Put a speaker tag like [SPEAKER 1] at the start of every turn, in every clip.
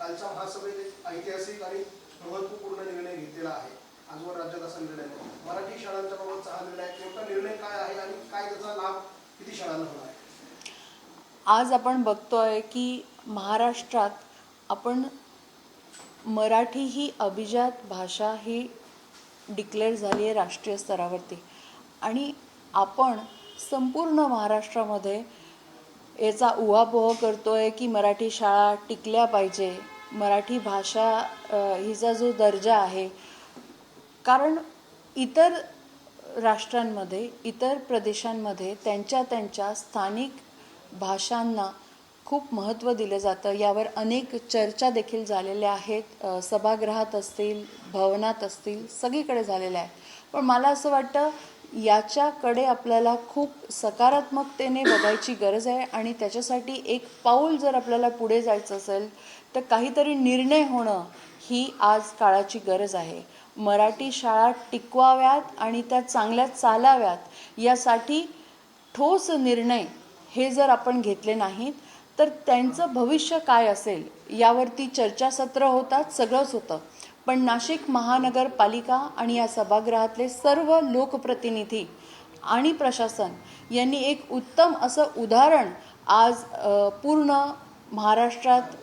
[SPEAKER 1] कालच्या महासभेत एक ऐतिहासिक आणि महत्त्वपूर्ण निर्णय घेतलेला आहे. आजवर राज्यात असा निर्णय नाही. मराठी शाळांच्या बाबतचा हा निर्णय, नेमका निर्णय काय आहे आणि काय त्याचा लाभ किती शाळांना होणार आहे?
[SPEAKER 2] आज आपण बघतोय की महाराष्ट्रात आपण मराठी ही अभिजात भाषा ही डिक्लेअर झाली आहे राष्ट्रीय स्तरावरती, आणि आपण संपूर्ण महाराष्ट्रामध्ये याचा उहापोह करतोय की मराठी शाळा टिकल्या पाहिजे, मराठी भाषा हिचा जो दर्जा आहे. कारण इतर राष्ट्रांमध्ये, इतर प्रदेशांमध्ये त्यांच्या स्थानिक भाषांना खूप महत्त्व दिलं जातं. यावर अनेक चर्चा देखील झालेल्या आहेत. सभागृहात असतील, भवनात असतील, सगळीकडे झालेल्या आहेत. पण मला असं वाटतं याच्याकडे आपल्याला खूप सकारात्मकतेने बघायची गरज आहे, आणि त्याच्यासाठी एक पाऊल जर आपल्याला पुढे जायचं असेल तर काहीतरी निर्णय होणं ही आज काळाची गरज आहे. मराठी शाळा टिकवाव्यात आणि त्या चांगल्या चालाव्यात यासाठी ठोस निर्णय हे जर आपण घेतले नाहीत तर त्यांचं भविष्य काय असेल यावरती चर्चासत्र होतात, सगळंच होतं. पण नाशिक महानगरपालिका आणि या सभागृहातले सर्व लोकप्रतिनिधी आणि प्रशासन यांनी एक उत्तम असं उदाहरण आज पूर्ण महाराष्ट्रात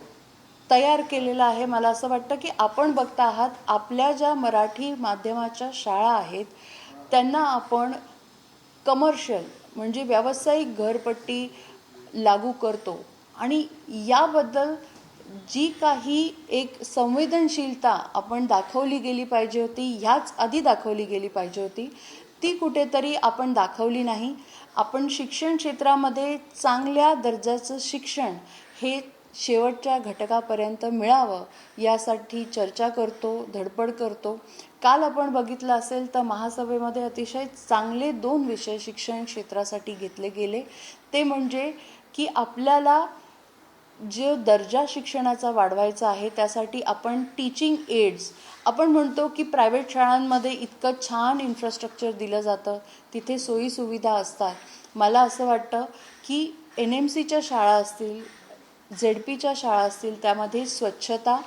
[SPEAKER 2] तयार केलेलं आहे. मला असं वाटतं की आपण बघता आहात आपल्या ज्या मराठी माध्यमाच्या शाळा आहेत त्यांना आपण कमर्शियल म्हणजे व्यावसायिक घरपट्टी लागू करतो, आणि याबद्दल जी काही एक संवेदनशीलता आपण दाखवली गेली पाहिजे होती, ह्याच आधी दाखवली गेली पाहिजे होती, ती कुठेतरी आपण दाखवली नाही. आपण शिक्षण क्षेत्रामध्ये चांगल्या दर्जाचं शिक्षण हे शेवटच्या घटकापर्यंत मिळावं यासाठी चर्चा करतो, धडपड करतो. काल आपण बघितलं असेल तर महासभेमध्ये अतिशय चांगले 2 विषय शिक्षण क्षेत्रासाठी घेतले गेले. ते म्हणजे की आपल्याला जो दर्जा शिक्षणाचा वाढवायचा आहे त्यासाठी आपण टीचिंग एड्स, आपण म्हणतो की प्रायव्हेट शाळांमध्ये इतकं छान इन्फ्रास्ट्रक्चर दिलं जातं, तिथे सोयीसुविधा असतात. मला असं वाटतं की NMCच्या शाळा असतील, ZPच्या शाळा असतील, त्यामध्ये स्वच्छता,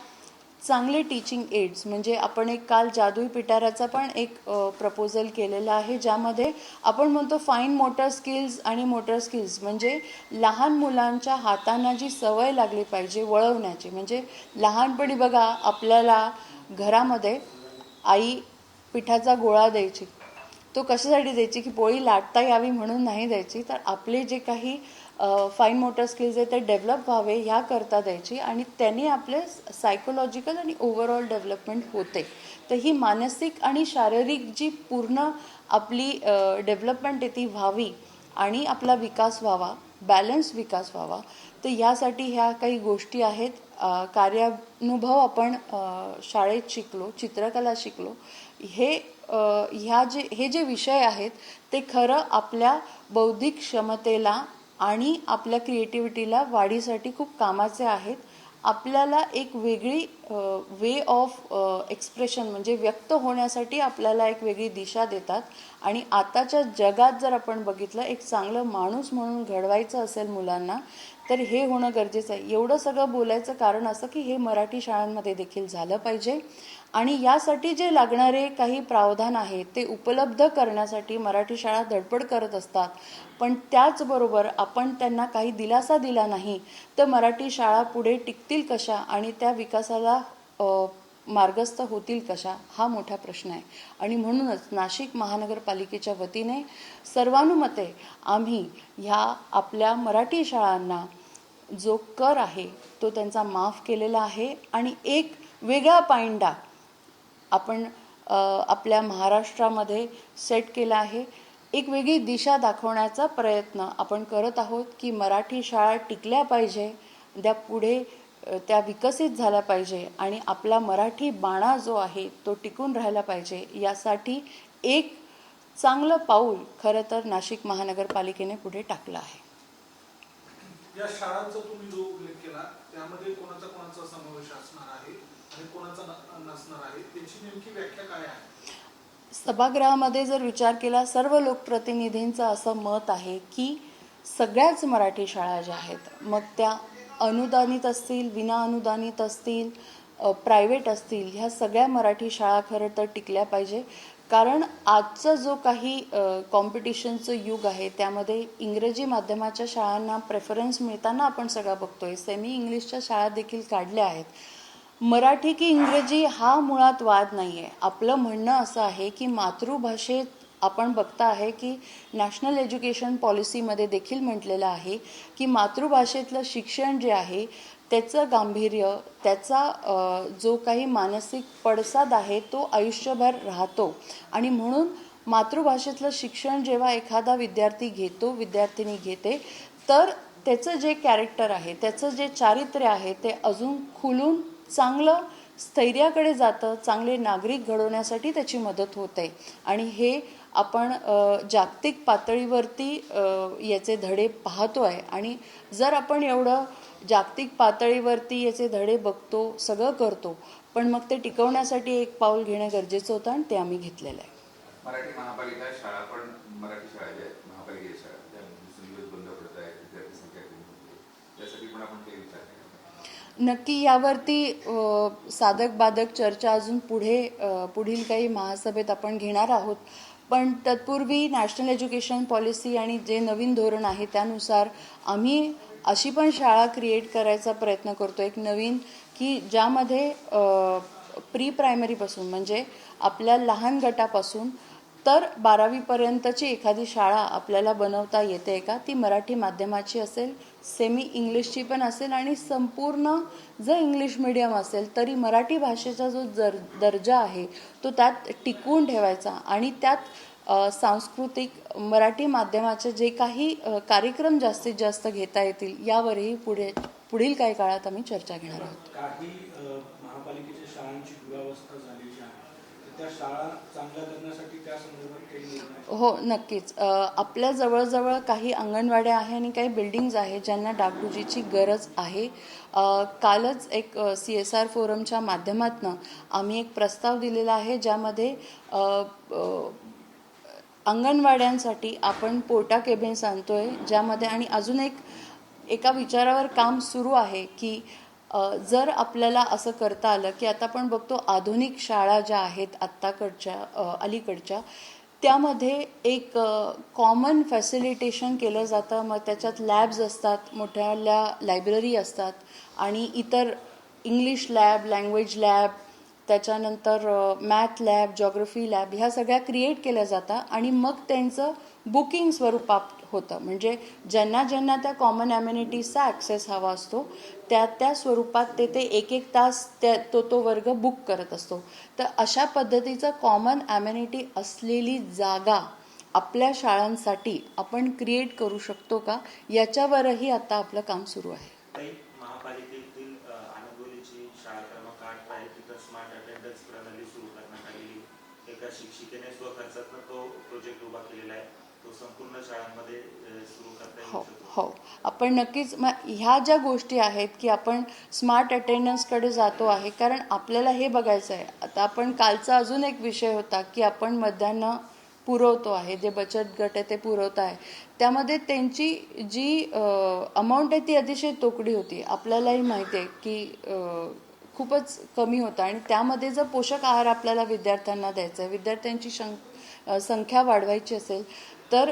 [SPEAKER 2] चांगले टीचिंग एड्स, म्हणजे आपण एक काल जादुई पिटाऱ्याचा पण एक प्रपोजल केलेला आहे, ज्यामध्ये आपण म्हणतो फाईन मोटर स्किल्स आणि मोटर स्किल्स, म्हणजे लहान मुलांच्या हातांना जी सवय लागली पाहिजे वळवण्याची. म्हणजे लहानपणी बघा आपल्याला घरामध्ये आई पिठाचा गोळा द्यायची, तो कशासाठी द्यायची की पोळी लाटता यावी म्हणून नाही द्यायची, तर आपले जे काही फाईन मोटर स्किल्स आहे ते डेव्हलप व्हावे ह्या करता द्यायची, आणि त्याने आपले सायकोलॉजिकल आणि ओव्हरऑल डेव्हलपमेंट होते. तर ही मानसिक आणि शारीरिक जी पूर्ण आपली डेव्हलपमेंट आहे ती व्हावी आणि आपला विकास व्हावा, बॅलन्स विकास व्हावा. तर यासाठी ह्या काही गोष्टी आहेत. कार्यानुभव आपण शाळेत शिकलो, चित्रकला शिकलो. हे जे विषय आहेत ते खरं आपल्या बौद्धिक क्षमतेला आणि आपल्या क्रिएटिव्हिटीला वाढीसाठी खूप कामाचे आहेत. आपल्याला एक वेगळी वे ऑफ एक्सप्रेशन म्हणजे व्यक्त होण्यासाठी आपल्याला एक वेगळी दिशा देतात. आणि आताच्या जगात जर आपण बघितलं, एक चांगलं माणूस म्हणून घडवायचं असेल मुलांना तर हे होणं गरजेचं आहे. एवढं सगळं बोलायचं कारण असं की हे मराठी शाळांमध्ये देखील झालं पाहिजे, आणि यासाठी जे लागणारे काही प्रावधान आहेत ते उपलब्ध करण्यासाठी मराठी शाळा धडपड करत असतात. पण त्याचबरोबर आपण त्यांना काही दिलासा दिला नाही तर मराठी शाळा पुढे टिकतील कशा आणि त्या विकासाला मार्गस्थ होतील कशा, हा मोठा प्रश्न आहे. आणि म्हणूनच नाशिक महानगरपालिकेच्या वतीने सर्वानुमते आम्ही ह्या आपल्या मराठी शाळांना जो कर आहे तो त्यांचा माफ केलेला आहे, आणि एक वेगळा पायंडा आपण आपल्या महाराष्ट्रामध्ये सेट केला आहे. एक वेगळी दिशा दाखवण्याचा प्रयत्न आपण करत आहोत की मराठी शाळा टिकल्या पाहिजे, त्या पुढे त्या विकसित झाल्या पाहिजे, आणि आपला मराठी बाणा जो आहे तो टिकून राहायला पाहिजे. यासाठी एक चांगलं पाऊल खरं तर नाशिक महानगरपालिकेने पुढे टाकलं आहे.
[SPEAKER 3] या शाळांचा तुम्ही जो उल्लेख केला त्यामध्ये कोणाचा समावेश असणार आहे आणि कोणाचा नसणार आहे, त्याची नेमकी व्याख्या काय आहे?
[SPEAKER 2] सभागृहामध्ये जर विचार केला, सर्व लोकप्रतिनिधींचं असं मत आहे की सगळ्याच मराठी शाळा ज्या आहेत, मग त्या अनुदानित असतील, विना अनुदानित असतील, प्रायव्हेट असतील, ह्या सगळ्या मराठी शाळा खरं तर टिकल्या पाहिजे. कारण आजचं जो काही कॉम्पिटिशनचं युग आहे त्यामध्ये इंग्रजी माध्यमाच्या शाळांना प्रेफरन्स मिळताना आपण सगळं बघतोय. सेमी इंग्लिशच्या शाळा देखील काढल्या आहेत. मराठी की इंग्रजी हा मुळात वाद नाही आहे. आपलं म्हणणं असं आहे की मातृभाषेत आपण बघता आहे की नॅशनल एज्युकेशन पॉलिसीमध्ये देखील म्हटलेलं आहे की मातृभाषेतलं शिक्षण जे आहे त्याचं गांभीर्य, त्याचा जो काही मानसिक पडसाद आहे तो आयुष्यभर राहतो. आणि म्हणून मातृभाषेतलं शिक्षण जेव्हा एखादा विद्यार्थी घेतो, विद्यार्थिनी घेते, तर त्याचं जे कॅरेक्टर आहे, त्याचं जे चारित्र्य आहे ते अजून खुलून चांगलं स्थैर्याकडे जातं, चांगले नागरिक घडवण्यासाठी त्याची मदत होते. आणि हे आपण जागतिक पातळीवरती याचे धडे पाहतोय. आणि जर आपण एवढं जागतिक पातळीवरती याचे धडे बघतो, सगळं करतो, पण मग ते टिकवण्यासाठी एक पाऊल घेणं गरजेचं होतं आणि ते आम्ही घेतलेलं आहे.
[SPEAKER 4] मराठी महापालिका शाळा पण मराठी शाळा ज्या आहेत, महापालिकेच्या शाळा त्या दिवसेंदिवस बंद पडत आहेत, विद्यार्थी संख्या कमी होते, त्यासाठी पण आपण काही विचार केला?
[SPEAKER 2] नक्की यावरती साधक बाधक चर्चा अजून पुढील काही महासभेत आपण घेणार आहोत. पण तत्पूर्वी नॅशनल एज्युकेशन पॉलिसी आणि जे नवीन धोरण आहे त्यानुसार आम्ही अशी पण शाळा क्रिएट करायचा प्रयत्न करतो, एक नवीन, की ज्यामध्ये प्री प्रायमरीपासून म्हणजे आपल्या लहान गटापासून तर 12वीपर्यंतची एखादी शाळा आपल्याला बनवता येते का. ती मराठी माध्यमाची असेल, सेमी इंग्लिशची पण असेल, आणि संपूर्ण जर इंग्लिश मीडियम असेल तरी मराठी भाषेचा जो दर्जा आहे तो त्यात टिकवून ठेवायचा. आणि त्यात सांस्कृतिक मराठी माध्यमाचे जे काही कार्यक्रम जास्तीत जास्त घेता येतील यावरही पुढील काही काळात आम्ही चर्चा घेणार आहोत.
[SPEAKER 5] काही महापालिकेच्या शाळांची दुरावस्था झालेली आहे, त्या शाळा चांगल्या करण्यासाठी त्या संदर्भात काही निर्णय?
[SPEAKER 2] हो, नक्कीच. आपल्या जवळजवळ काही अंगणवाड्या आहे आणि काही बिल्डिंग्ज आहे ज्यांना डागडुजीची गरज आहे. कालच एक CSR फोरमच्या माध्यमातून आम्ही एक प्रस्ताव दिलेला आहे ज्यामध्ये अंगणवाड्यांसाठी आपण पोर्टा केबिन्स आणतोय, ज्यामध्ये आणि अजून एका विचारावर काम सुरू आहे की जर आपल्याला असं करता आलं की आता आपण बघतो आधुनिक शाळा ज्या आहेत आत्ताकडच्या अलीकडच्या, त्यामध्ये एक कॉमन फॅसिलिटेशन केलं जातं. मग त्याच्यात लॅब्स असतात, मोठ्याल्या लायब्ररी असतात आणि इतर इंग्लिश लॅब, लँग्वेज लॅब, त्याच्यानंतर मॅथ लॅब, जॉग्रफी लॅब, ह्या सगळ्या क्रिएट केल्या जातात. आणि मग त्यांचं बुकिंग स्वरूपात होतं, म्हणजे ज्यांना ज्यांना त्या कॉमन ॲम्युनिटीजचा ॲक्सेस हवा असतो त्या स्वरूपात ते 1-1 तास तो वर्ग बुक करत असतो. तर अशा पद्धतीचं कॉमन ॲम्युनिटी असलेली जागा आपल्या शाळांसाठी आपण क्रिएट करू शकतो का, याच्यावरही आता आपलं काम सुरू आहे.
[SPEAKER 6] महापालिकेतील आनंदोलीची शाळा क्रमांक 8 आहे, तिथं स्मार्ट अटेंडन्स प्रणाली सुरू करण्यात आलेली. एका शिक्षिकेने स्वखर्चातून तो प्रोजेक्ट उभा केलेला आहे, तो संपूर्ण शाळांमध्ये सुरू करता येऊ शकतो.
[SPEAKER 2] हो, आपण नक्कीच ह्या ज्या गोष्टी आहेत की आपण स्मार्ट अटेंडन्सकडे जातो आहे, कारण आपल्याला हे बघायचं आहे. आता आपण कालचा अजून एक विषय होता की आपण मध्यान्ह पुरवतो आहे, जे बचत गट आहे ते पुरवत आहे, त्यामध्ये त्यांची जी अमाऊंट आहे ती अतिशय तोकडी होती. आपल्यालाही माहिती आहे की खूपच कमी होता. आणि त्यामध्ये जर पोषक आहार आपल्याला विद्यार्थ्यांना द्यायचा आहे, विद्यार्थ्यांची संख्या वाढवायची असेल तर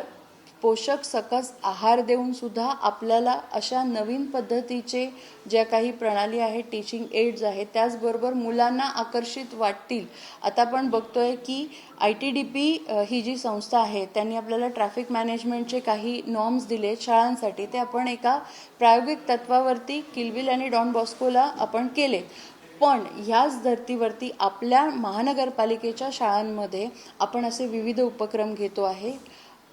[SPEAKER 2] पोषक सकस आहार देऊन सुद्धा आपल्याला अशा नवीन पद्धतीचे ज्या काही प्रणाली आहेत, टीचिंग एड्स आहेत, त्याचबरोबर मुलांना आकर्षित वाटतील. आता आपण बघतोय की ITDP ही जी संस्था आहे त्यांनी आपल्याला ट्रॅफिक मॅनेजमेंटचे काही नॉर्म्स दिले शाळांसाठी, ते आपण एका प्रायोगिक तत्वावरती किलबिल आणि डॉन बॉस्कोला आपण केले. पण ह्याच धर्तीवरती आपल्या महानगरपालिकेच्या शाळांमध्ये आपण असे विविध उपक्रम घेतो आहे.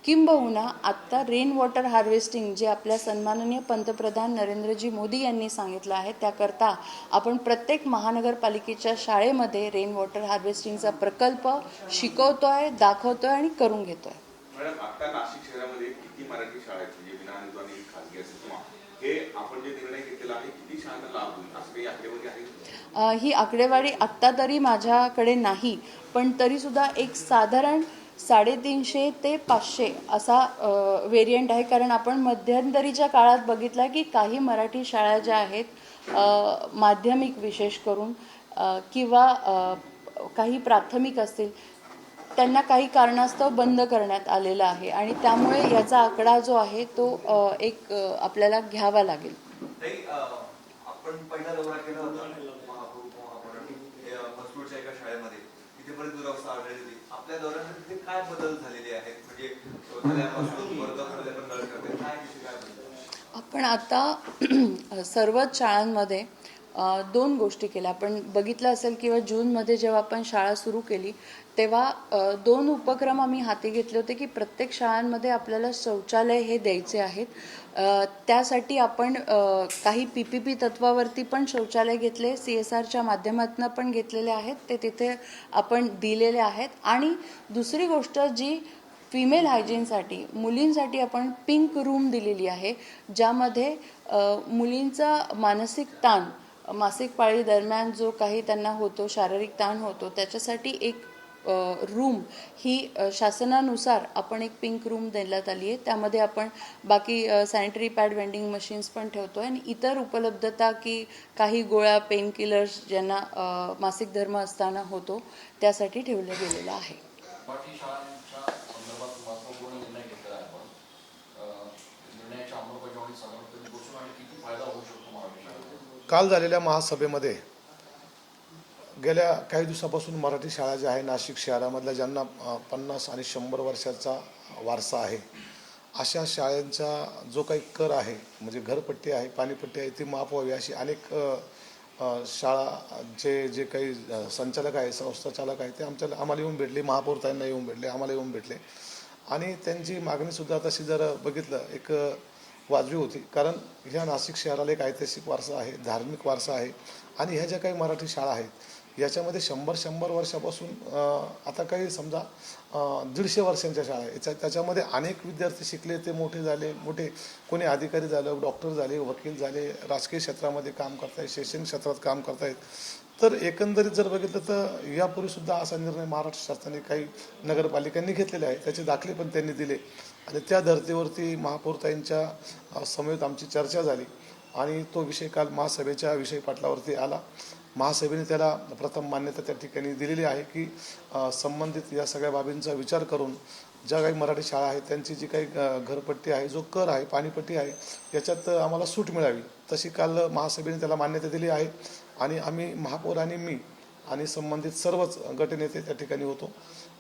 [SPEAKER 2] किंबहुना आत्ता रेन वॉटर हार्वेस्टिंग जे आपल्या सन्माननीय पंतप्रधान नरेंद्रजी मोदी यांनी सांगितलं आहे, त्याकरता आपण प्रत्येक महानगरपालिकेच्या शाळेमध्ये रेन वॉटर हार्वेस्टिंगचा प्रकल्प शिकवतोय, दाखवतोय आणि करून घेतोय.
[SPEAKER 4] मॅडम, आता नाशिक शहरामध्ये किती मराठी शाळा आहेत, म्हणजे विनाअनुदानित खाजगी असेल किंवा हे आपण जे निर्णय घेतलेला आहे किती शाळांना लाभ होईल, असं काही आकडेवारी आहे?
[SPEAKER 2] ही आकडेवारी आत्ता तरी माझ्याकडे नाही, पण तरीसुद्धा एक साधारण 350 ते 500 असा व्हेरियंट आहे. कारण आपण मध्यंतरीच्या काळात बघितलं की काही मराठी शाळा ज्या आहेत माध्यमिक विशेष करून किंवा काही प्राथमिक असतील त्यांना काही कारणास्तव बंद करण्यात आलेला आहे आणि त्यामुळे याचा आकडा जो आहे तो एक आपल्याला घ्यावा लागेल.
[SPEAKER 7] आपण पहिला दौरा केला होता मजकूरच्या एका शाळेमध्ये, तिथे बरीच दुरावस्था आढळली होती. आपल्या दौऱ्यामध्ये तिथे काय बदल झालेले आहेत, म्हणजे
[SPEAKER 2] आपण आता सर्वच शाळांमध्ये 2 गोष्टी केल्या. आपण बघितलं असेल किंवा जूनमध्ये जेव्हा आपण शाळा सुरू केली तेव्हा 2 उपक्रम आम्ही हाती घेतले होते की प्रत्येक शाळांमध्ये आपल्याला शौचालय हे द्यायचे आहेत. त्यासाठी आपण काही PPP तत्वावरती पण शौचालय घेतले, CSRच्या माध्यमातून पण घेतलेले आहेत, ते तिथे आपण दिलेले आहेत. आणि दुसरी गोष्ट जी फिमेल हायजीनसाठी मुलींसाठी आपण पिंक रूम दिलेली आहे, ज्यामध्ये मुलींचा मानसिक ताण मासिक पाळी दरम्यान जो काही त्यांना होतो, शारीरिक ताण होतो, त्याच्यासाठी एक रूम ही शासनानुसार आपण एक पिंक रूम देण्यात आली आहे. त्यामध्ये आपण बाकी सॅनिटरी पॅड वेंडिंग मशीन्स पण ठेवतो आहे आणि इतर उपलब्धता की काही गोळ्या पेन किलर्स ज्यांना मासिक धर्म असताना होतो त्यासाठी ठेवलं गेलेलं आहे.
[SPEAKER 8] मराठी शाळांच्या संदर्भात महत्त्वपूर्ण निर्णय घेतलेला आहे. आपण निर्णयाच्या अंमलबजावणी साधारणपणे बसून आणि किती फायदा होऊ शकतो मराठी शाळेला?
[SPEAKER 9] काल झालेल्या महासभेमध्ये गेल्या काही दिवसापासून मराठी शाळा ज्या आहे नाशिक शहरामधल्या ज्यांना 50 आणि 100 वर्षाचा वारसा आहे अशा शाळांचा जो काही कर आहे म्हणजे घरपट्टी आहे पाणीपट्टी आहे ती माफ व्हावी अशी अनेक शाळांचे जे काही संचालक आहे संस्था चालक आहे ते आम्हाला येऊन भेटले, महापौरताईंना येऊन भेटले, आम्हाला येऊन भेटले आणि त्यांची मागणीसुद्धा तशी जर बघितलं एक वाजवी होती. कारण ह्या नाशिक शहराला एक ऐतिहासिक वारसा आहे, धार्मिक वारसा आहे आणि ह्या ज्या काही मराठी शाळा आहेत याच्यामध्ये 100 वर्षापासून आता काही समजा 150 वर्षांच्या शाळा आहे. त्याच्यामध्ये अनेक विद्यार्थी शिकले, ते मोठे झाले, कोणी अधिकारी झालं, डॉक्टर झाले, वकील झाले, राजकीय क्षेत्रामध्ये काम करतायत, शैक्षणिक क्षेत्रात काम करतायत. तर एकंदरीत जर बघितलं तर यापूर्वीसुद्धा असा निर्णय महाराष्ट्र शासनाने काही नगरपालिकांनी घेतलेले आहे, त्याचे दाखले पण त्यांनी दिले आणि त्या धर्तीवरती महापौरताईंच्या समवेत आमची चर्चा झाली आणि तो विषय काल महासभेच्या विषय पटलावरती आला. महासभेने त्याला प्रथम मान्यता त्या ठिकाणी दिलेली आहे की संबंधित या सगळ्या बाबींचा विचार करून ज्या काही मराठी शाळा आहेत त्यांची जी काही घरपट्टी आहे, जो कर आहे, पाणीपट्टी आहे, याच्यात आम्हाला सूट मिळावी तशी काल महासभेने त्याला मान्यता दिली आहे आणि आम्ही महापौर आणि मी आणि संबंधित सर्वच गटनेते त्या ठिकाणी होतो.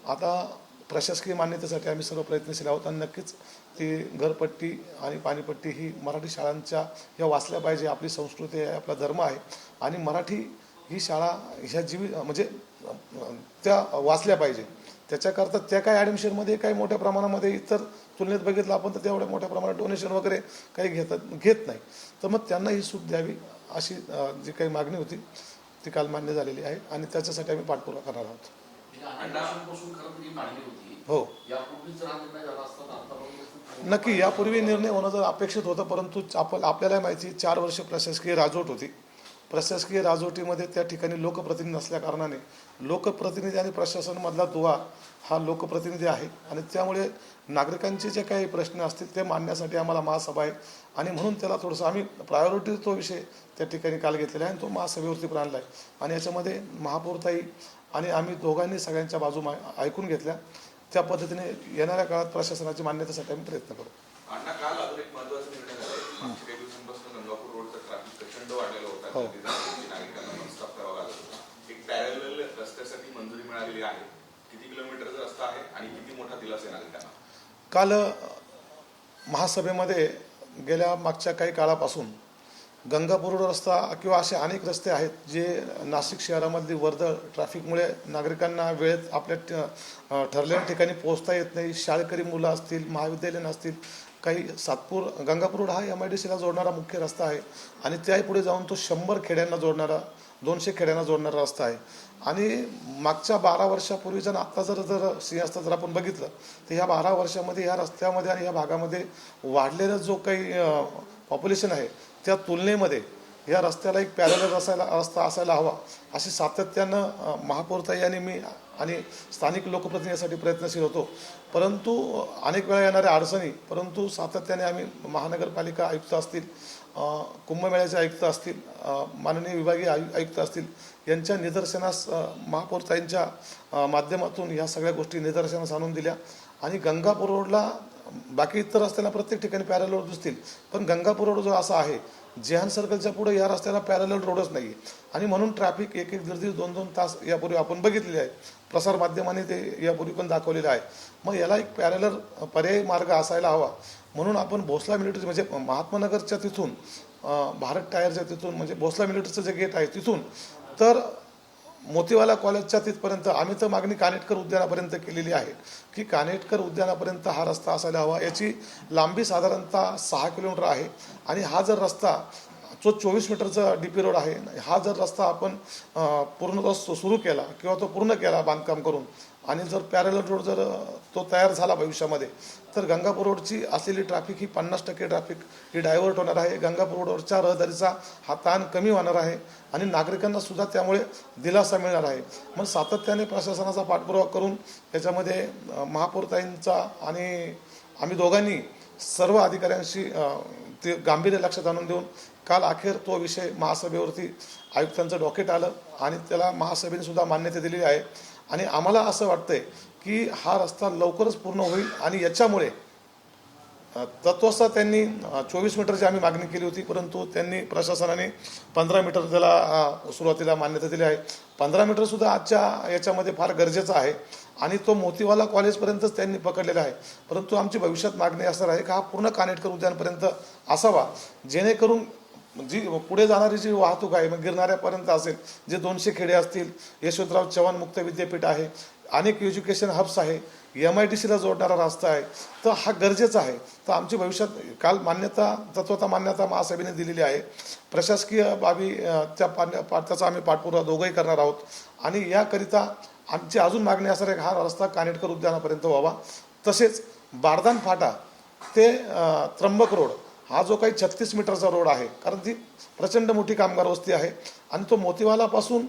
[SPEAKER 9] आता प्रशासकीय मान्यतेसाठी आम्ही सर्व प्रयत्नशील आहोत आणि नक्कीच ती घरपट्टी आणि पाणीपट्टी ही मराठी शाळांच्या ह्या वाचल्या पाहिजे. आपली संस्कृती आहे, आपला धर्म आहे आणि मराठी ही शाळा ह्या म्हणजे त्या वाचल्या पाहिजे. त्याच्याकरता त्या काही ॲडमिशनमध्ये काही मोठ्या प्रमाणामध्ये इतर तुलनेत बघितलं आपण तर तेवढ्या मोठ्या प्रमाणात डोनेशन वगैरे काही घेत नाही. तर मग त्यांना ही सूट द्यावी अशी जी काही मागणी होती ती काल मान्य झालेली आहे आणि त्याच्यासाठी आम्ही पाठपुरावा करणार आहोत. हो, नक्की यापूर्वी निर्णय होणं जर अपेक्षित होतं, परंतु आपल्याला माहिती 4 वर्ष प्रशासकीय राजवट होती. प्रशासकीय राजवटीमध्ये त्या ठिकाणी लोकप्रतिनिधी नसल्या कारणाने लोकप्रतिनिधी आणि प्रशासनामधला दुवा हा लोकप्रतिनिधी आहे आणि त्यामुळे नागरिकांचे जे काही प्रश्न असतील ते मांडण्यासाठी आम्हाला महासभा आहे आणि म्हणून त्याला थोडंसं आम्ही प्रायोरिटी तो विषय त्या ठिकाणी काल घेतलेला आहे आणि तो महासभेवरती पण आणला आहे आणि याच्यामध्ये महापौरताई आणि आम्ही दोघांनी सगळ्यांच्या बाजू ऐकून घेतल्या. त्या पद्धतीने येणाऱ्या काळात प्रशासनाची मान्यतेसाठी आम्ही प्रयत्न करू.
[SPEAKER 4] काल अजून एक महत्त्वाचा निर्णय झाला. मागच्या काही दिवसांपासून गंगापूर रोडचं ट्रॅफिक प्रचंड वाढलेलं होतं. नागरिकांना नॉनस्टॉप करावा लागत होता. एक पॅरलल रस्त्यासाठी मंजुरी मिळालेली आहे. किती किलोमीटरचा रस्ता आहे आणि किती मोठा दिलासा आहे नागरिकांना?
[SPEAKER 9] काल महासभेमध्ये गेल्या मागच्या काही काळापासून गंगापूर रस्ता किंवा असे अनेक रस्ते आहेत जे नाशिक शहरामधली वर्दळ ट्रॅफिकमुळे नागरिकांना वेळेत आपल्या ठरलेल्या ठिकाणी पोहोचता येत नाही. शाळकरी मुलं असतील, महाविद्यालयीन असतील, काही गंगापूर रोड हा MIDCला जोडणारा मुख्य रस्ता आहे आणि त्याही पुढे जाऊन तो 100 खेड्यांना जोडणारा 200 खेड्यांना जोडणारा रस्ता आहे आणि मागच्या 12 वर्षापूर्वीच्या आता जर सिंहस्थ जर आपण बघितलं तर ह्या 12 वर्षामध्ये ह्या रस्त्यामध्ये आणि ह्या भागामध्ये वाढलेला जो काही पॉप्युलेशन आहे त्या तुलनेमध्ये या रस्त्याला एक पॅरलल रस्ता असायला हवा अशी सातत्यानं महापौरताई आणि मी आणि स्थानिक लोकप्रतिनिधीसाठी प्रयत्नशील होतो. परंतु अनेक वेळा येणाऱ्या अडचणी, परंतु सातत्याने आम्ही महानगरपालिका आयुक्त असतील, कुंभमेळ्याचे आयुक्त असतील, माननीय विभागीय आयुक्त असतील यांच्या निदर्शनास महापौरताईंच्या माध्यमातून ह्या सगळ्या गोष्टी निदर्शनास आणून दिल्या. आणि गंगापूर रोडला बाकी इतर रस्त्याला प्रत्येक ठिकाणी पॅरलल रोड दिसतील, पण गंगापूर रोड जो असा आहे, जेहान सर्कलच्या पुढे या रस्त्याला पॅरलल रोडच नाही आहे. आणि म्हणून ट्रॅफिक एक दीड 2 तास यापूर्वी आपण बघितलेले आहे, प्रसारमाध्यमांनी ते यापूर्वी पण दाखवलेलं आहे. मग याला एक पॅरलल पर्यायी मार्ग असायला हवा. म्हणून आपण भोसला मिलिटरी म्हणजे महात्मानगरच्या तिथून भारत टायरच्या तिथून म्हणजे भोसला मिलिटरीचं जे गेट आहे तिथून तर मोतीवाला कॉलेजच्या तिथपर्यंत आम्ही तर मागणी कानेटकर उद्यानापर्यंत केलेली आहे की कानेटकर उद्यानापर्यंत हा रस्ता असायला हवा. याची लांबी साधारणतः 6 किलोमीटर आहे. आणि हा जर रस्ता जो 24 मीटरचा DP रोड आहे, हा जर रस्ता आपण पूर्णतः सुरू केला किंवा तो पूर्ण केला बांधकाम करून आणि जर पॅरलल रोड जर तो तयार झाला भविष्यामध्ये, तर गंगापूर रोडची असलेली ट्रॅफिक ही 50% ट्रॅफिक ही डायव्हर्ट होणार आहे. गंगापूर रोडच्या रहदारीचा हा ताण कमी होणार आहे आणि नागरिकांना सुद्धा त्यामुळे दिलासा मिळणार आहे. मग सातत्याने प्रशासनाचा पाठपुरावा करून त्याच्यामध्ये महापौरताईंचा आणि आम्ही दोघांनी सर्व अधिकाऱ्यांशी ते गांभीर्य लक्षात आणून देऊन काल अखेर तो विषय महासभेवरती आयुक्तांचं डॉकेट आलं आणि त्याला महासभेने सुद्धा मान्यता दिलेली आहे. आणि आम्हाला असं वाटतंय की हा रस्ता लवकरच पूर्ण होईल. आणि याच्यामुळे तत्वतः त्यांनी 24 मीटरची आम्ही मागणी केली होती, परंतु त्यांनी प्रशासनाने 15 मीटर त्याला सुरुवातीला मान्यता दिली आहे. 15 मीटरसुद्धा आजच्या याच्यामध्ये फार गरजेचं आहे आणि तो मोतीवाला कॉलेजपर्यंतच त्यांनी पकडलेला आहे. परंतु आमची भविष्यात मागणी असणार आहे की हा पूर्ण कानेटकर उद्यानपर्यंत असावा, जेणेकरून जी पुढे जाणारी जी वाहतूक आहे मग गिरणाऱ्यापर्यंत असेल, जे 200 खेडे असतील, यशवंतराव चव्हाण मुक्त विद्यापीठ आहे, अनेक एज्युकेशन हब्स आहे, MIDCला जोडणारा रस्ता आहे, तर हा गरजेचा आहे. तर आमची भविष्यात काल तत्वता मान्यता महासभेने दिलेली आहे. प्रशासकीय बाबी त्याचा आम्ही पाठपुरावा दोघंही करणार आहोत. आणि याकरिता आमची अजून मागणी असणार आहे की हा रस्ता कानेटकर उद्यानापर्यंत व्हावा. तसेच बारदान फाटा ते त्र्यंबक रोड हा जो काही 36 मीटरचा रोड आहे, कारण ती प्रचंड मोठी कामगार वस्ती आहे आणि तो मोतीवालापासून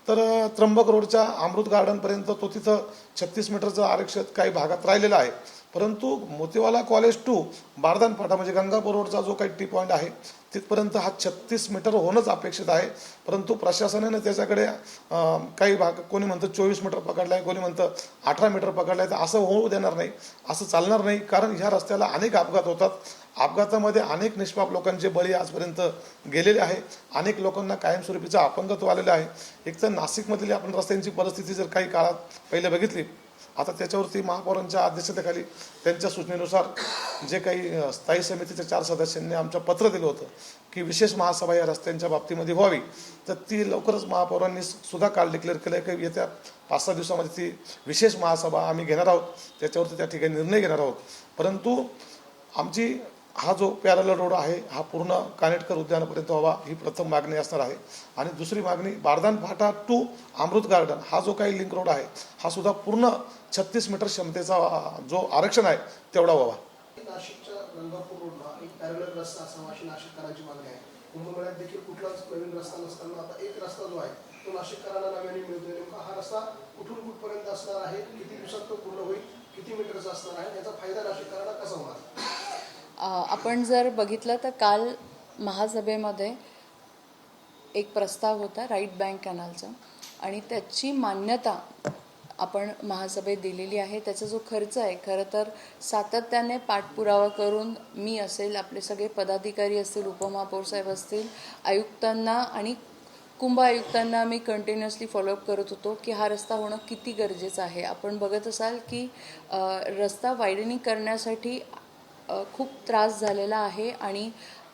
[SPEAKER 9] तर त्र्यंबक रोडच्या अमृत गार्डनपर्यंत तो तिथं 36 मीटरचं आरक्षित काही भागात राहिलेला आहे. परंतु मोतीवाला कॉलेज टू बारदान फाटा म्हणजे गंगापूर रोडचा जो काही टी पॉईंट आहे तिथपर्यंत हा 36 मीटर होणंच अपेक्षित आहे. परंतु प्रशासनाने त्याच्याकडे काही भाग कोणी म्हणतं 24 मीटर पकडला आहे, कोणी म्हणतं 18 मीटर पकडला आहे. तर असं होऊ देणार नाही, असं चालणार नाही. कारण ह्या रस्त्याला अनेक अपघात होतात. अपघातामध्ये अनेक निष्पाप लोकांचे बळी आजपर्यंत गेलेले आहे. अनेक लोकांना कायमस्वरूपीचं अपंगत्व आलेलं आहे. एक तर नाशिकमधली आपण रस्त्यांची परिस्थिती जर काही काळात पहिले बघितली, आता त्याच्यावरती महापौरांच्या अध्यक्षतेखाली त्यांच्या सूचनेनुसार जे काही स्थायी समितीच्या 4 सदस्यांनी आमचं पत्र दिलं होतं की विशेष महासभा या रस्त्यांच्या बाबतीमध्ये व्हावी, तर ती लवकरच महापौरांनी सुद्धा काल डिक्लेअर केलं आहे की येत्या 5-6 दिवसामध्ये ती विशेष महासभा आम्ही घेणार आहोत, त्याच्यावरती त्या ठिकाणी निर्णय घेणार आहोत. परंतु आमची हा जो पॅरलल रोड आहे हा पूर्ण कानेटकर उद्यानापर्यंत व्हावा ही प्रथम मागणी असणार आहे. आणि दुसरी मागणी बारदान फाटा टू अमृत गार्डन हा जो काही लिंक रोड आहे हा सुद्धा पूर्ण 36 मीटर क्षमतेचा जो आरक्षण आहे तेवढा व्हावा.
[SPEAKER 1] नाशिकच्या गंगापूर रोडला एक पॅरलल रस्ता असावा अशी नाशिककरांची मागणी आहे. कुंभमेळ्यात देखील कुठलाच नवीन रस्ता नसताना आता एक रस्ता जो आहे तो नाशिककरांना नव्याने मिळतोय. नेमका हा रस्ता कुठून कुठपर्यंत असणार आहे, किती दिवसात तो पूर्ण होईल, किती मीटरचा असणार आहे, याचा फायदा नाशिककरांना कसा होणार?
[SPEAKER 2] आपण जर बघितलं तर काल महासभेमध्ये एक प्रस्ताव होता राईट बँक कॅनालचा आणि त्याची मान्यता आपण महासभेत दिलेली आहे. त्याचा जो खर्च आहे खरं तर सातत्याने पाठपुरावा करून मी असेल, आपले सगळे पदाधिकारी असतील, उपमहापौर साहेब असतील, आयुक्तांना आणि कुंभ आयुक्तांना मी कंटिन्युअसली फॉलोअप करत होतो की हा रस्ता होणं किती गरजेचं आहे. आपण बघत असाल की रस्ता वायडनिंग करण्यासाठी खूप त्रास झालेला आहे आणि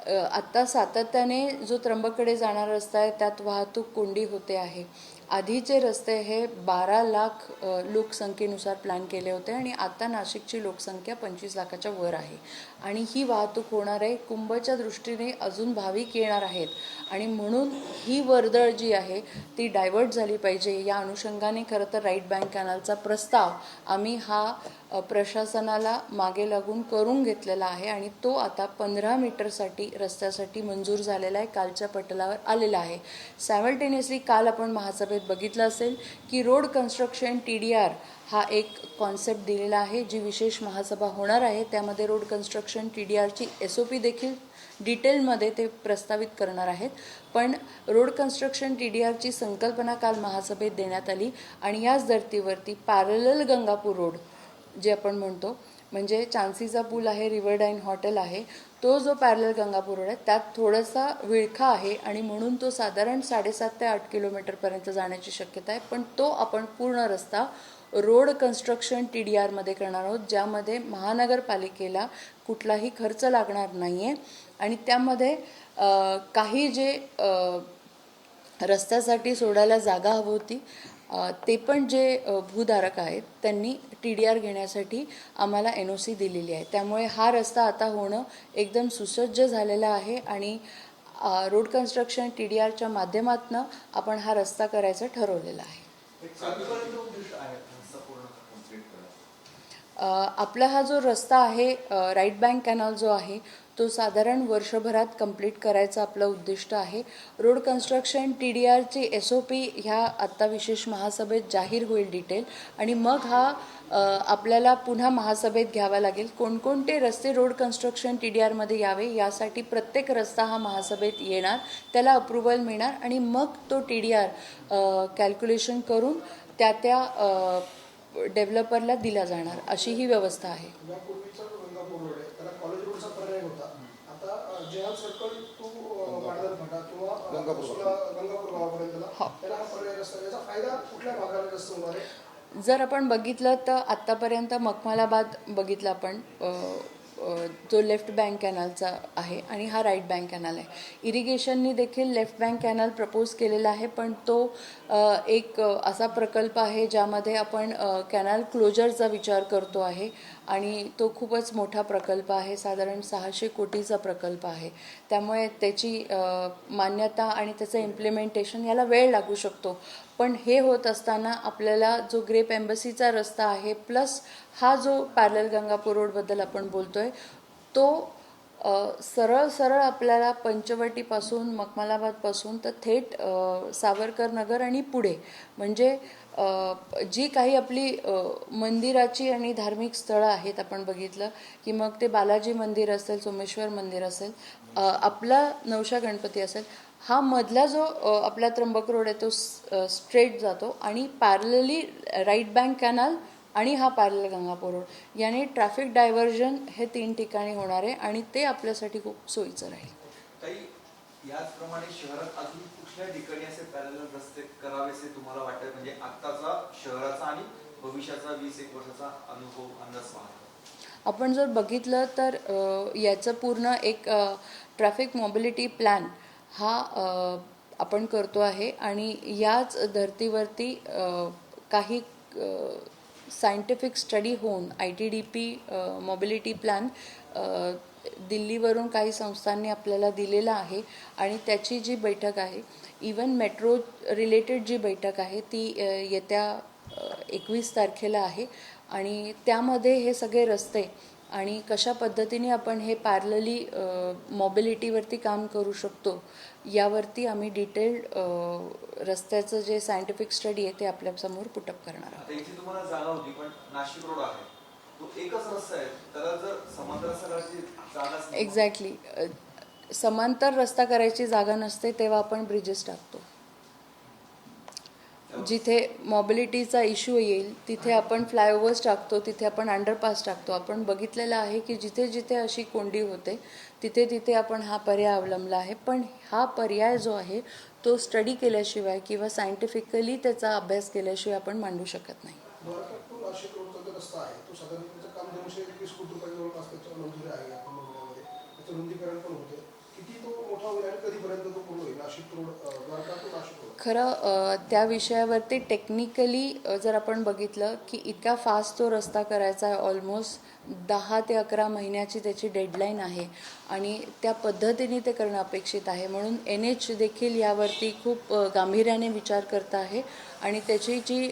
[SPEAKER 2] आत्ता सातत्याने जो त्र्यंबककडे जाणारा रस्ता आहे त्यात वाहतूक कोंडी होते आहे. आधीचे रस्ते हे 12 लाख लोकसंख्येनुसार प्लॅन केले होते आणि आता नाशिकची लोकसंख्या 25 लाखाच्या वर आहे आणि ही वाहतूक होणार आहे. कुंभच्या दृष्टीने अजून भाविक येणार आहेत आणि म्हणून ही वर्दळ जी आहे ती डायव्हर्ट झाली पाहिजे. या अनुषंगाने खरं तर राईट बँक कॅनलचा प्रस्ताव आम्ही हा प्रशासनाला मागे लागून करून घेतलेला आहे आणि तो आता 15 मीटरसाठी रस्त्यासाठी मंजूर झालेला आहे, कालच्या पटलावर आलेला आहे. सायमल्टेनियसली काल आपण महासभेत बघितलं असेल की रोड कन्स्ट्रक्शन TDR हा एक कॉन्सेप्ट दिलेला आहे. जी विशेष महासभा होणार आहे त्यामध्ये रोड कन्स्ट्रक्शन TDRची SOP देखील डिटेलमध्ये ते प्रस्तावित करणार आहेत. पण रोड कन्स्ट्रक्शन TDRची संकल्पना काल महासभेत देण्यात आली आणि याच धर्तीवरती पॅरलल गंगापूर रोड जे आपण म्हणतो, म्हणजे चांसीचा पूल आहे, रिव्हरडाईन हॉटेल आहे, तो जो पॅरलल गंगापूर रोड आहे त्यात थोडासा विळखा आहे आणि म्हणून तो साधारण 7.5 ते 8 किलोमीटरपर्यंत जाण्याची शक्यता आहे. पण तो आपण पूर्ण रस्ता रोड कन्स्ट्रक्शन TDRमध्ये करणार आहोत, ज्यामध्ये महानगरपालिकेला कुठलाही खर्च लागणार नाही आहे आणि त्यामध्ये काही जे रस्त्यासाठी सोडायला जागा हवी होती ते पण जे भूधारक आहेत त्यांनी TDR घेण्यासाठी आम्हाला NOC दिलेली आहे. त्यामुळे हा रस्ता आता होणं एकदम सुसज्ज झालेला आहे आणि रोड कन्स्ट्रक्शन TDRच्या माध्यमातून आपण हा रस्ता करायचा ठरवलेला आहे. आपला हा जो रस्ता आहे राईट बँक कॅनल जो आहे तो साधारण वर्षभरात कंप्लीट करायचं आपलं उद्दिष्ट आहे. रोड कन्स्ट्रक्शन TDRची SOP ह्या आत्ता विशेष महासभेत जाहीर होईल डिटेल आणि मग हा आपल्याला पुन्हा महासभेत घ्यावा लागेल. कोणकोणते रस्ते रोड कन्स्ट्रक्शन TDRमध्ये यावे यासाठी प्रत्येक रस्ता हा महासभेत येणार, त्याला अप्रुव्हल मिळणार आणि मग तो TDR कॅल्क्युलेशन करून त्या डेव्हलपरला दिला जाणार, अशी ही व्यवस्था आहे.
[SPEAKER 1] यापूर्वीचा जो गंगापूर रोड आहे त्याला कॉलेज रोडचा पर्याय होता. आता जेहान सर्कल टू माडदर फाटा किंवा गंगापूर गावापर्यंत त्याला हा पर्याय रस्ता, याचा फायदा कुठल्या भागाला जास्त होणार आहे?
[SPEAKER 2] जर आपण बघितलं तर आत्तापर्यंत मखमालाबाद बघितलं आपण, जो लेफ्ट बँक कॅनलचा आहे आणि हा राईट बँक कॅनल आहे. इरिगेशननी देखील लेफ्ट बँक कॅनल प्रपोज केलेला आहे, पण तो एक असा प्रकल्प आहे ज्यामध्ये आपण कॅनल क्लोजरचा विचार करतो आहे आणि तो खूपच मोठा प्रकल्प आहे, साधारण 600 कोटीचा प्रकल्प आहे. त्यामुळे त्याची मान्यता आणि त्याचं इम्प्लिमेंटेशन याला वेळ लागू शकतो. पण हे होत असताना आपल्याला जो ग्रेप एम्बसीचा रस्ता आहे प्लस हा जो पॅरलल गंगापूर रोडबद्दल आपण बोलतोय तो सरळ आपल्याला पंचवटीपासून मखमालाबादपासून तर थेट सावरकर नगर आणि पुढे, म्हणजे जी काही आपली मंदिराची आणि धार्मिक स्थळं आहेत आपण बघितलं की मग ते बालाजी मंदिर असेल, सोमेश्वर मंदिर असेल, आपला नवशा गणपती असेल, हा मधला जो आपला त्र्यंबक रोड आहे तो स्ट्रेट जातो आणि पॅरलली राईट बँक कॅनल आणि हा पॅरलल गंगापूर रोड याने ट्रॅफिक डायव्हर्जन हे 3 ठिकाणी होणार आहे आणि ते आपल्यासाठी खूप सोयीचं राहील.
[SPEAKER 7] याचप्रमाणे शहरात अजून कुठल्या ठिकाणी असे पॅरलल रस्ते करावेसे तुम्हाला वाटतं, म्हणजे आत्ताचा शहराचा आणि भविष्याचा 20-1 वर्षाचा अनुभव अंदाज पाहता?
[SPEAKER 2] आपण जर बघितलं तर याचं पूर्ण एक ट्रॅफिक मोबिलिटी प्लॅन हा आपण करतो आहे आणि याच धर्तीवरती काही सायंटिफिक स्टडी होऊन ITDP मोबिलिटी प्लॅन दिल्लीवरून काही संस्थांनी आपल्याला दिलेला आहे आणि त्याची जी बैठक आहे, इवन मेट्रो रिलेटेड जी बैठक आहे ती येत्या 21 तारखेला आहे आणि त्यामध्ये हे सगळे रस्ते आणि कशा पद्धतीने आपण हे पॅरलली मोबिलिटीवरती काम करू शकतो यावरती आम्ही डिटेल्ड रस्त्याचं जे सायंटिफिक स्टडी आहे ते आपल्यासमोर पुटअप करणार आहोत.
[SPEAKER 7] इथे तुम्हाला जागा होती पण नाशिक रोड आहे तो एकच रस्ता आहे, त्याला जर समांतर रस्त्याची जागा
[SPEAKER 2] एक्झॅक्टली समांतर रस्ता करायची जागा नसते तेव्हा आपण ब्रिजेस टाकतो. जिथे मोबिलिटीचा इश्यू येईल तिथे आपण फ्लायओव्हर्स टाकतो, तिथे आपण अंडरपास टाकतो. आपण बघितलेलं आहे की जिथे जिथे अशी कोंडी होते तिथे तिथे आपण हा पर्याय अवलंबला आहे. पण हा पर्याय जो आहे तो स्टडी केल्याशिवाय किंवा सायंटिफिकली त्याचा अभ्यास केल्याशिवाय आपण मांडू शकत नाही.
[SPEAKER 1] नाशिक रोडचा जो रस्ता आहे तो साधारण त्याचं काम 221 कोटी रुपये जवळपास त्याच्या मंजुरी आहे आपण मंजुरीमध्ये, त्याचं रुंदीकरण पण होते. किती तो मोठा होईल आणि कधीपर्यंत तो पूर्ण होईल Nashik road Dwarka to Nashik road?
[SPEAKER 2] खरं त्या विषयावरती टेक्निकली जर आपण बघितलं की इतका फास्ट तो रस्ता करायचा आहे, ऑलमोस्ट 10 ते 11 महिन्याची त्याची डेडलाईन आहे आणि त्या पद्धतीने ते करणं अपेक्षित आहे. म्हणून NH देखील यावरती खूप गांभीर्याने विचार करत आहे आणि त्याची जी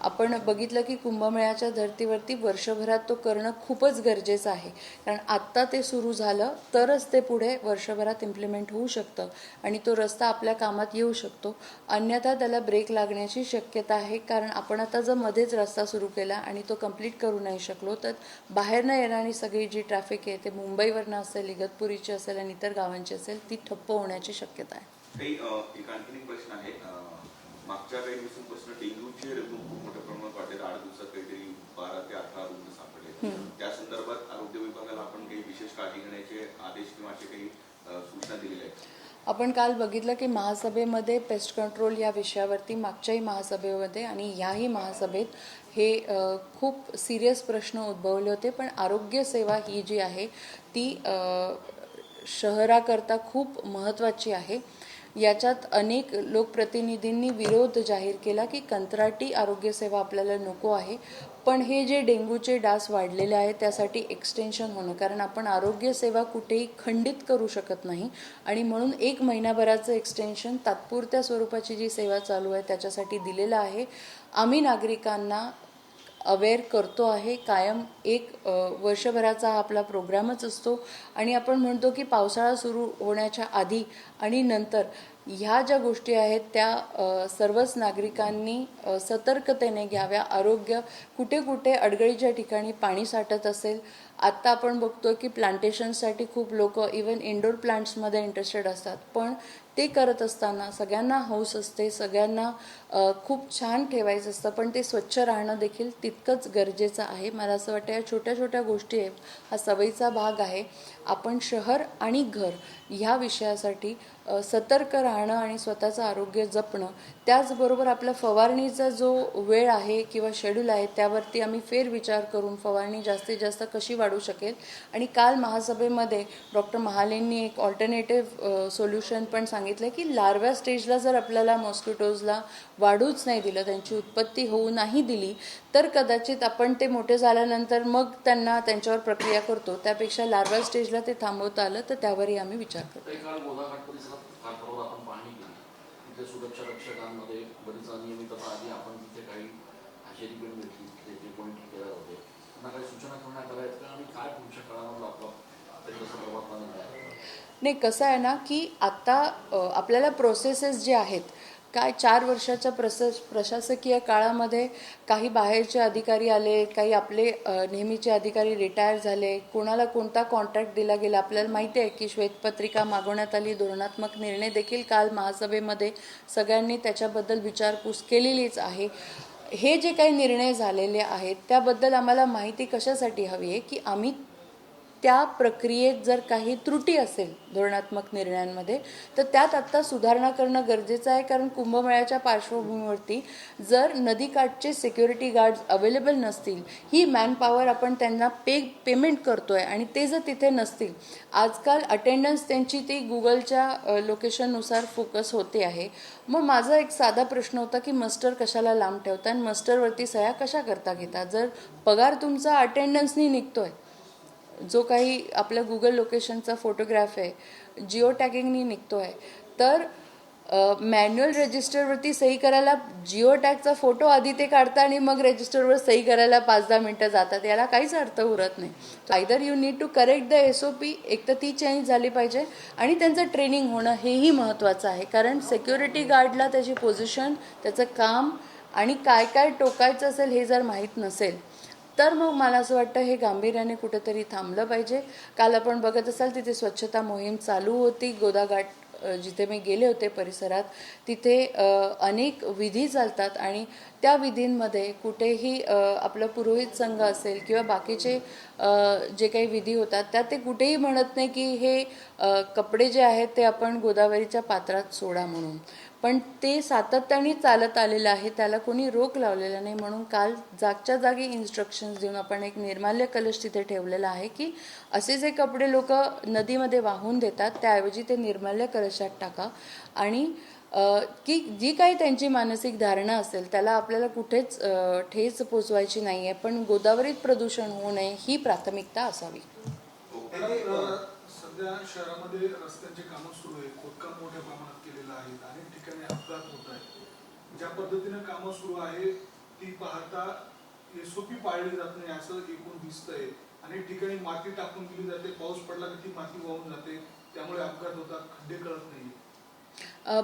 [SPEAKER 2] आपण बघितलं की कुंभमेळ्याच्या धर्तीवरती वर्षभरात तो करणं खूपच गरजेचं आहे. कारण आत्ता ते सुरू झालं तरच ते पुढे वर्षभरात इम्प्लिमेंट होऊ शकतं आणि तो रस्ता आपल्या कामात येऊ शकतो. अन्यथा त्याला ब्रेक लागण्याची शक्यता आहे. कारण आपण आता जर मध्येच रस्ता सुरू केला आणि तो कंप्लीट करू नाही शकलो तर बाहेरनं येणारी सगळी जी ट्रॅफिक आहे ते मुंबईवरनं असेल, इगतपुरीची असेल आणि इतर गावांची असेल ती ठप्प होण्याची शक्यता आहे.
[SPEAKER 4] एक आणखीन एक प्रश्न आहे. मागच्या काही दिवसांपासून डेंग्यूचे रुग्ण खूप मोठ्या प्रमाणात वाढले. 8 दिवसात काहीतरी 12 ते 18 रुग्ण सापडले. त्या संदर्भात आरोग्य विभागाला आपण काही विशेष काळजी घेण्याचे आदेश किंवा असे काही सूचना दिलेल्या आहेत?
[SPEAKER 2] आपण काल बघितलं की महासभेमध्ये पेस्ट कंट्रोल या विषयावरती मागच्याही महासभेमध्ये आणि याही महासभेत हे खूप सिरियस प्रश्न उद्भवले होते. पण आरोग्य सेवा ही जी आहे ती शहराकरता खूप महत्त्वाची आहे. याच्यात अनेक लोकप्रतिनिधींनी विरोध जाहीर केला की कंत्राटी आरोग्यसेवा आपल्याला नको आहे. पण हे जे डेंग्यूचे डास वाढलेले आहेत त्यासाठी एक्सटेन्शन होणं, कारण आपण आरोग्यसेवा कुठेही खंडित करू शकत नाही आणि म्हणून 1 महिन्याभराचं एक्सटेन्शन तात्पुरत्या स्वरूपाची जी सेवा चालू आहे त्याच्यासाठी दिलेलं आहे. आम्ही नागरिकांना अवेअर करतो आहे कायम. 1 वर्षभराचा हा आपला प्रोग्रामच असतो आणि आपण म्हणतो की पावसाळा सुरू होण्याच्या आधी आणि नंतर ह्या ज्या गोष्टी आहेत त्या सर्वच नागरिकांनी सतर्कतेने घ्याव्या. आरोग्य कुठे कुठे अडगळीच्या ठिकाणी पाणी साठत असेल, आत्ता आपण बघतो की प्लांटेशनसाठी खूप लोक इवन इंडोर प्लांट्समध्ये इंटरेस्टेड असतात. पण ते करत असताना सगळ्यांना हौस असते, सगळ्यांना खूप छान ठेवायचं असतं, पण ते स्वच्छ राहणं देखील तितकंच गरजेचं आहे. मला असं वाटतं या छोट्या छोट्या गोष्टी आहेत, हा सवयीचा भाग आहे. आपण शहर आणि घर ह्या विषयासाठी सतर्क राहणं आणि स्वतःचं आरोग्य जपणं, त्याचबरोबर आपल्या फवारणीचा जो वेळ आहे किंवा शेड्यूल आहे त्यावरती आम्ही फेरविचार करून फवारणी जास्तीत जास्त कशी वाढू शकेल. आणि काल महासभेमध्ये डॉक्टर महालेंनी एक ऑल्टरनेटिव्ह सोल्युशन पण सांगितलं की लार्वा स्टेजला जर आपल्याला मॉस्किटोजला वाढूच नाही दिलं, त्यांची उत्पत्ती होऊ नाही दिली, तर कदाचित आपण ते मोठे झाल्यानंतर मग त्यांच्यावर प्रक्रिया करतो, त्यापेक्षा लार्वा स्टेजला ते थांबवता आलं तर त्यावरही आम्ही विचार करतो.
[SPEAKER 8] काही काळ गोदाघाट परिसरात कालपर्वा आपण पाहणी केली. तिथे सुरक्षा रक्षकांमध्ये बरीच अनियमितता आली. आपण तिथे काही हजेरी पण भेटली, तिथे जे कोणी ठेकेदार होते त्यांना काही सूचना करण्यात आल्या आहेत का आणि काय पुढच्या काळामध्ये आपला त्याच्या संदर्भात
[SPEAKER 2] नाही, कसं आहे ना की आता आपल्याला प्रोसेसेस जे आहेत काय 4 वर्षाच्या प्रशासकीय काळामध्ये काही बाहेरचे अधिकारी आले, काही आपले नेहमीचे अधिकारी रिटायर झाले, कोणाला कोणता कॉन्ट्रॅक्ट दिला गेला. आपल्याला माहिती आहे की श्वेतपत्रिका मागवण्यात आली, धोरणात्मक निर्णय देखील काल महासभेमध्ये सगळ्यांनी त्याच्याबद्दल विचारपूस केलेलीच आहे. हे जे काही निर्णय झालेले आहेत त्याबद्दल आम्हाला माहिती कशासाठी हवी आहे की आम्ही त्या प्रक्रियेत जर काही त्रुटी असेल धोरणात्मक निर्णयांमध्ये तर त्यात आत्ता सुधारणा करणं गरजेचं आहे. कारण कुंभमेळ्याच्या पार्श्वभूमीवरती जर नदीकाठचे सिक्युरिटी गार्ड्स अवेलेबल नसतील, ही मॅनपॉवर आपण त्यांना पेमेंट करतोय आणि ते जर तिथे नसतील, आजकाल अटेंडन्स त्यांची ती गुगलच्या लोकेशननुसार फोकस होते आहे. मग माझा एक साधा प्रश्न होता की मस्टर कशाला लांब ठेवता आणि मस्टरवरती सह्या कशा करता घेता? जर पगार तुमचा अटेंडन्सनी निघतोय, जो काही आपल्या गुगल लोकेशनचा फोटोग्राफ आहे जिओ टॅगिंगनी निघतो आहे, तर मॅन्युअल रजिस्टरवरती सही करायला जिओ टॅगचा फोटो आधी ते काढतात आणि मग रजिस्टरवर सही करायला 5-10 मिनटं जातात. याला काहीच अर्थ उरत नाही. Either you need to correct the SOP, एक तर ती चेंज झाली पाहिजे आणि त्यांचं ट्रेनिंग होणं हेही महत्त्वाचं आहे. कारण सिक्युरिटी गार्डला त्याची पोझिशन, त्याचं काम आणि काय काय टोकायचं असेल हे जर माहीत नसेल तर मग मला असं वाटतं हे गांभीर्याने कुठेतरी थांबलं पाहिजे. काल आपण बघत असाल तिथे स्वच्छता मोहीम चालू होती. गोदाघाट जिथे मी गेले होते परिसरात, तिथे अनेक विधी चालतात आणि त्या विधींमध्ये कुठेही आपलं पुरोहित संघ असेल किंवा बाकीचे जे काही विधी होतात त्यात ते कुठेही म्हणत नाही की हे कपडे जे आहेत ते आपण गोदावरीच्या पात्रात सोडा म्हणून. पण ते सातत्याने चालत आलेलं आहे, त्याला कोणी रोक लावलेला नाही. म्हणून काल जागच्या जागी इन्स्ट्रक्शन्स देऊन आपण एक निर्माल्य कलश तिथे ठेवलेला आहे की असे जे कपडे लोक नदीमध्ये वाहून देतात त्याऐवजी ते निर्माल्य कलशात टाका. आणि की जी काही त्यांची मानसिक धारणा असेल त्याला आपल्याला कुठेच ठेच पोचवायची नाही आहे, पण गोदावरीत प्रदूषण होऊ नये ही प्राथमिकता असावी.
[SPEAKER 3] सध्या शहरामध्ये रस्त्यांची कामं सुरू आहेत, खोदकाम मोठ्या प्रमाणात केलेलं आहे, अनेक ठिकाणी अपघात होत आहेत. ज्या पद्धतीने कामं सुरू आहे ती पाहता SOP पाळली जात नाही असं एकूण दिसतंय. अनेक ठिकाणी माती टाकून दिली जाते, पाऊस पडला की ती माती वाहून जाते, त्यामुळे अपघात होतात, खड्डे कळत नाही.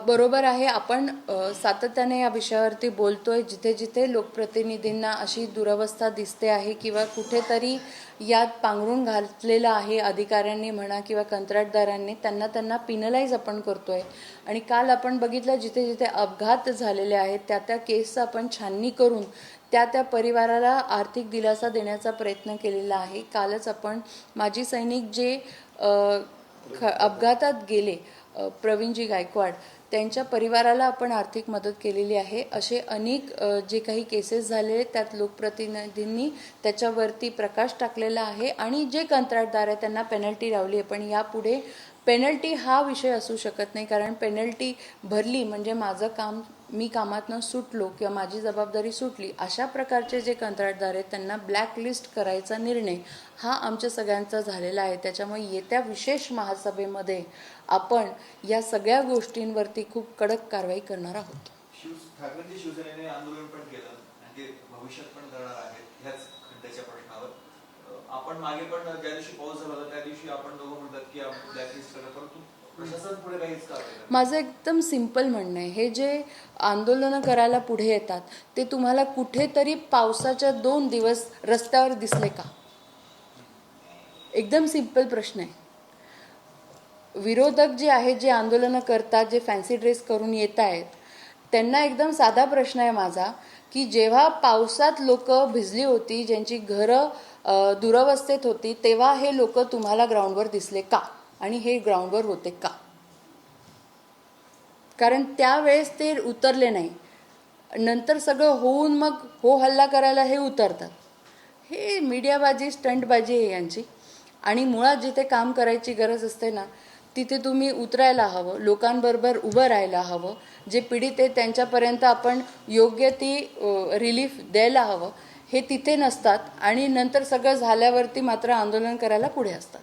[SPEAKER 2] बरोबर आहे. आपण सातत्याने या विषयावरती बोलतोय. जिथे जिथे लोकप्रतिनिधींना अशी दुरवस्था दिसते आहे किंवा कुठेतरी यात पांघरून घातलेलं आहे अधिकाऱ्यांनी म्हणा किंवा कंत्राटदारांनी, त्यांना पिनलाइज आपण करतोय. आणि काल आपण बघितलं जिथे जिथे अपघात झालेले आहेत त्या केसचं आपण छाननी करून त्या परिवाराला आर्थिक दिलासा देण्याचा प्रयत्न केलेला आहे. कालच आपण माजी सैनिक जे अपघातात गेले, प्रवीणजी गायकवाड, त्यांच्या परिवाराला आपण आर्थिक मदत केलेली आहे. असे अनेक जे काही केसेस झाले त्यात लोकप्रतिनिधींनी त्याच्यावरती प्रकाश टाकलेला आहे. आणि जे कंत्राटदार आहे त्यांना पेनल्टी लावली आहे. पण यापुढे पेनल्टी हा विषय असू शकत नाही, कारण पेनल्टी भरली म्हणजे माझं काम, मी कामातनं सुटलो किंवा माझी जबाबदारी सुटली, अशा प्रकारचे जे कंत्राटदार आहेत त्यांना ब्लॅकलिस्ट करायचा निर्णय हा आमच्या सगळ्यांचा झालेला आहे. त्याच्यामुळे येत्या विशेष महासभेमध्ये आपण या सगळ्या गोष्टींवरती खूप कडक कारवाई करणार आहोत.
[SPEAKER 7] ठाकरेंची शिवसेनेने आंदोलन पण केलं आणि ते भविष्यात पण करणार आहेत ह्याच खड्ड्याच्या प्रश्नावर. आपण मागे पण ज्या दिवशी पाऊस झाला होता त्या दिवशी आपण दोघं म्हणतात की आपण ब्लॅकलिस्ट करा, परंतु प्रशासन पुढे काहीच कारवाई.
[SPEAKER 2] माझं एकदम सिंपल म्हणणं आहे, हे जे आंदोलनं करायला पुढे येतात ते तुम्हाला कुठेतरी पावसाच्या 2 दिवस रस्त्यावर दिसले का? एकदम सिंपल प्रश्न आहे. विरोधक जे आहेत, जे आंदोलनं करतात, जे फॅन्सी ड्रेस करून येत आहेत, त्यांना एकदम साधा प्रश्न आहे माझा की जेव्हा पावसात लोक भिजली होती, ज्यांची घरं दुरवस्थेत होती, तेव्हा हे लोक तुम्हाला ग्राउंडवर दिसले का? आणि हे ग्राउंडवर होते का? कारण त्यावेळेस ते उतरले नाही. नंतर सगळं होऊन मग हो हल्ला करायला हे उतरतात. हे मीडियाबाजी, स्टंटबाजी आहे यांची. आणि मुळात जिथे काम करायची गरज असते ना तिथे तुम्ही उतरायला हवं, लोकांबरोबर उभं राहायला हवं. जे पीडित आहेत त्यांच्यापर्यंत आपण योग्य ती रिलीफ द्यायला हवं. हे तिथे नसतात आणि नंतर सगळं झाल्यावरती मात्र आंदोलन करायला पुढे असतात.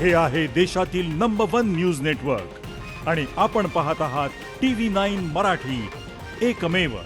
[SPEAKER 10] हे आहे देशातील नंबर 1 न्यूज नेटवर्क आणि आपण पाहत आहात TV9 मराठी, एकमेव.